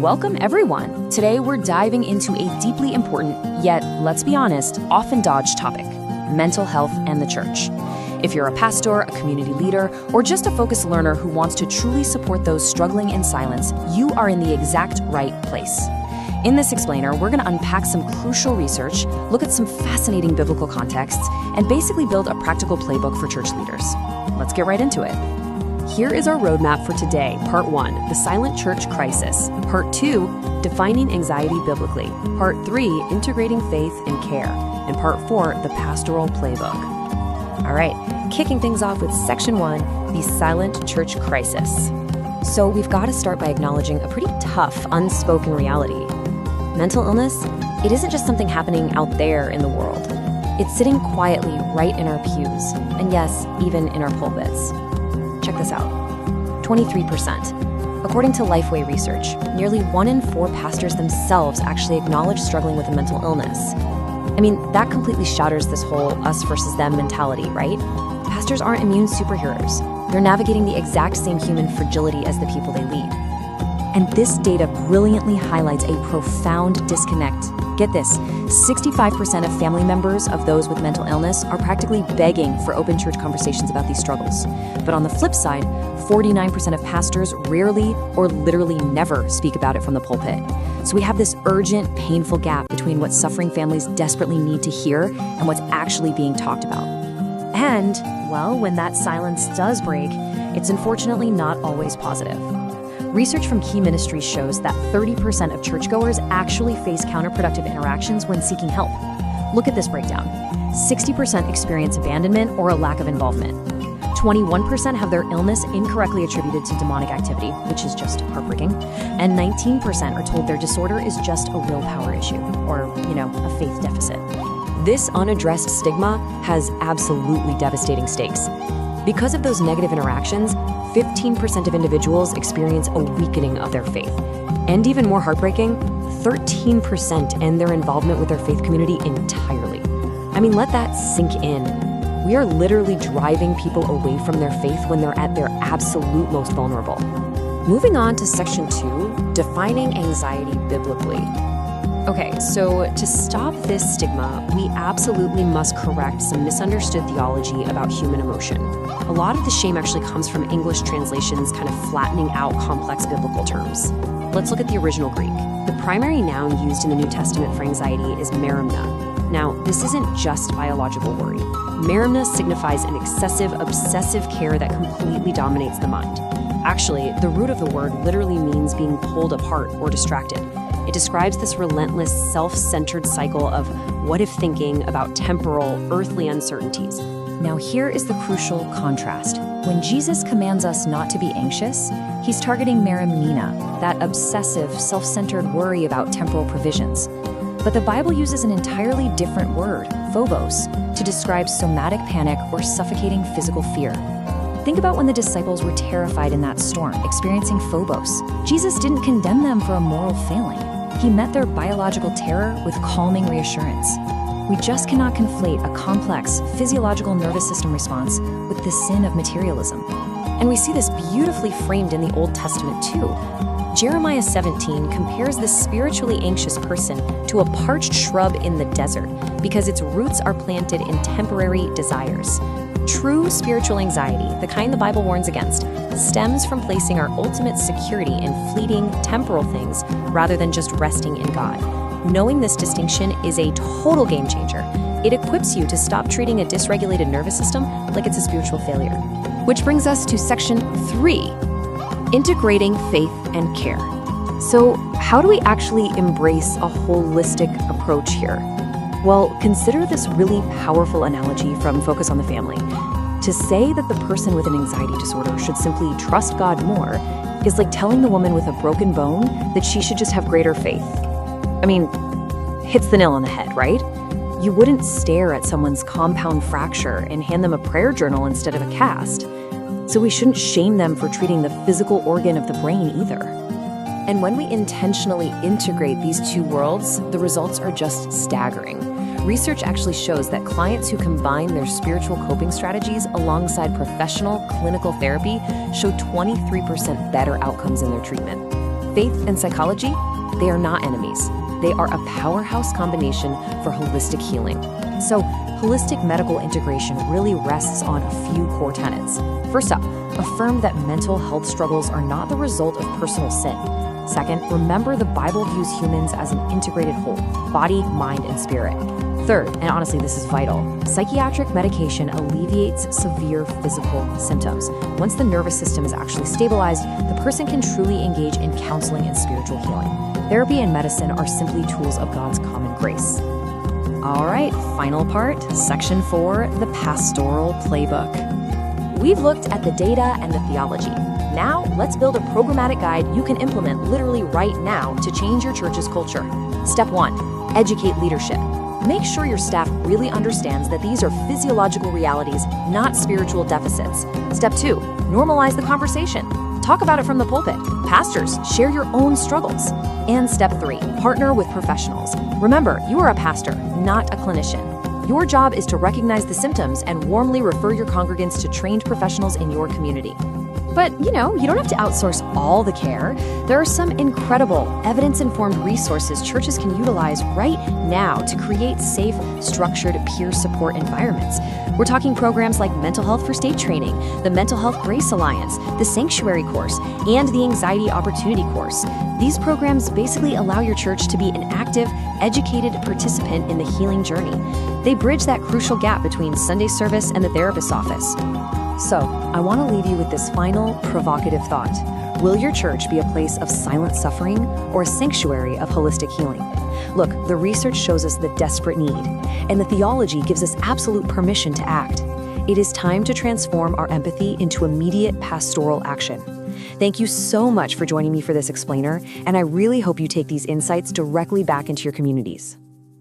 Welcome, everyone. Today, we're diving into a deeply important, yet, let's be honest, often dodged topic: mental health and the church. If you're a pastor, a community leader, or just a focused learner who wants to truly support those struggling in silence, you are in the exact right place. In this explainer, we're going to unpack some crucial research, look at some fascinating biblical contexts, and basically build a practical playbook for church leaders. Let's get right into it. Here is our roadmap for today. Part 1, the silent church crisis. Part 2, defining anxiety biblically. Part 3, integrating faith and care. And Part 4, the pastoral playbook. All right, kicking things off with Section 1, the silent church crisis. So we've got to start by acknowledging a pretty tough, unspoken reality. Mental illness, it isn't just something happening out there in the world. It's sitting quietly right in our pews, and yes, even in our pulpits. Check this out. 23%. According to Lifeway research, nearly 1 in 4 pastors themselves actually acknowledge struggling with a mental illness. I mean, that completely shatters this whole us versus them mentality, right? Pastors aren't immune superheroes. They're navigating the exact same human fragility as the people they lead. And this data brilliantly highlights a profound disconnect. Get this, 65% of family members of those with mental illness are practically begging for open church conversations about these struggles. But on the flip side, 49% of pastors rarely or literally never speak about it from the pulpit. So we have this urgent, painful gap between what suffering families desperately need to hear and what's actually being talked about. And, well, when that silence does break, it's unfortunately not always positive. Research from Key Ministries shows that 30% of churchgoers actually face counterproductive interactions when seeking help. Look at this breakdown. 60% experience abandonment or a lack of involvement. 21% have their illness incorrectly attributed to demonic activity, which is just heartbreaking. And 19% are told their disorder is just a willpower issue, or, a faith deficit. This unaddressed stigma has absolutely devastating stakes. Because of those negative interactions, 15% of individuals experience a weakening of their faith. And even more heartbreaking, 13% end their involvement with their faith community entirely. I mean, let that sink in. We are literally driving people away from their faith when they're at their absolute most vulnerable. Moving on to Section 2, defining anxiety biblically. Okay, so to stop this stigma, we absolutely must correct some misunderstood theology about human emotion. A lot of the shame actually comes from English translations kind of flattening out complex biblical terms. Let's look at the original Greek. The primary noun used in the New Testament for anxiety is merimna. Now, this isn't just biological worry. Merimna signifies an excessive, obsessive care that completely dominates the mind. Actually, the root of the word literally means being pulled apart or distracted. It describes this relentless, self-centered cycle of what-if thinking about temporal, earthly uncertainties. Now here is the crucial contrast. When Jesus commands us not to be anxious, he's targeting merimnina, that obsessive, self-centered worry about temporal provisions. But the Bible uses an entirely different word, phobos, to describe somatic panic or suffocating physical fear. Think about when the disciples were terrified in that storm, experiencing phobos. Jesus didn't condemn them for a moral failing. He met their biological terror with calming reassurance. We just cannot conflate a complex physiological nervous system response with the sin of materialism. And we see this beautifully framed in the Old Testament too. Jeremiah 17 compares this spiritually anxious person to a parched shrub in the desert because its roots are planted in temporary desires. True spiritual anxiety, the kind the Bible warns against, stems from placing our ultimate security in fleeting, temporal things rather than just resting in God. Knowing this distinction is a total game changer. It equips you to stop treating a dysregulated nervous system like it's a spiritual failure. Which brings us to Section 3, integrating faith and care. So, how do we actually embrace a holistic approach here? Well, consider this really powerful analogy from Focus on the Family. To say that the person with an anxiety disorder should simply trust God more is like telling the woman with a broken bone that she should just have greater faith. I mean, hits the nail on the head, right? You wouldn't stare at someone's compound fracture and hand them a prayer journal instead of a cast. So we shouldn't shame them for treating the physical organ of the brain either. And when we intentionally integrate these two worlds, the results are just staggering. Research actually shows that clients who combine their spiritual coping strategies alongside professional clinical therapy show 23% better outcomes in their treatment. Faith and psychology, they are not enemies. They are a powerhouse combination for holistic healing. So, holistic medical integration really rests on a few core tenets. First up, affirm that mental health struggles are not the result of personal sin. Second, remember the Bible views humans as an integrated whole, body, mind, and spirit. Third, and honestly this is vital, psychiatric medication alleviates severe physical symptoms. Once the nervous system is actually stabilized, the person can truly engage in counseling and spiritual healing. Therapy and medicine are simply tools of God's common grace. All right, final part, section 4, the pastoral playbook. We've looked at the data and the theology. Now, let's build a programmatic guide you can implement literally right now to change your church's culture. Step 1, educate leadership. Make sure your staff really understands that these are physiological realities, not spiritual deficits. Step 2, normalize the conversation. Talk about it from the pulpit. Pastors, share your own struggles. And step 3, partner with professionals. Remember, you are a pastor, not a clinician. Your job is to recognize the symptoms and warmly refer your congregants to trained professionals in your community. But, you don't have to outsource all the care. There are some incredible, evidence-informed resources churches can utilize right now to create safe, structured peer support environments. We're talking programs like Mental Health First Aid Training, the Mental Health Grace Alliance, the Sanctuary Course, and the Anxiety Opportunity Course. These programs basically allow your church to be an active, educated participant in the healing journey. They bridge that crucial gap between Sunday service and the therapist's office. So, I want to leave you with this final, provocative thought. Will your church be a place of silent suffering or a sanctuary of holistic healing? Look, the research shows us the desperate need, and the theology gives us absolute permission to act. It is time to transform our empathy into immediate pastoral action. Thank you so much for joining me for this explainer, and I really hope you take these insights directly back into your communities.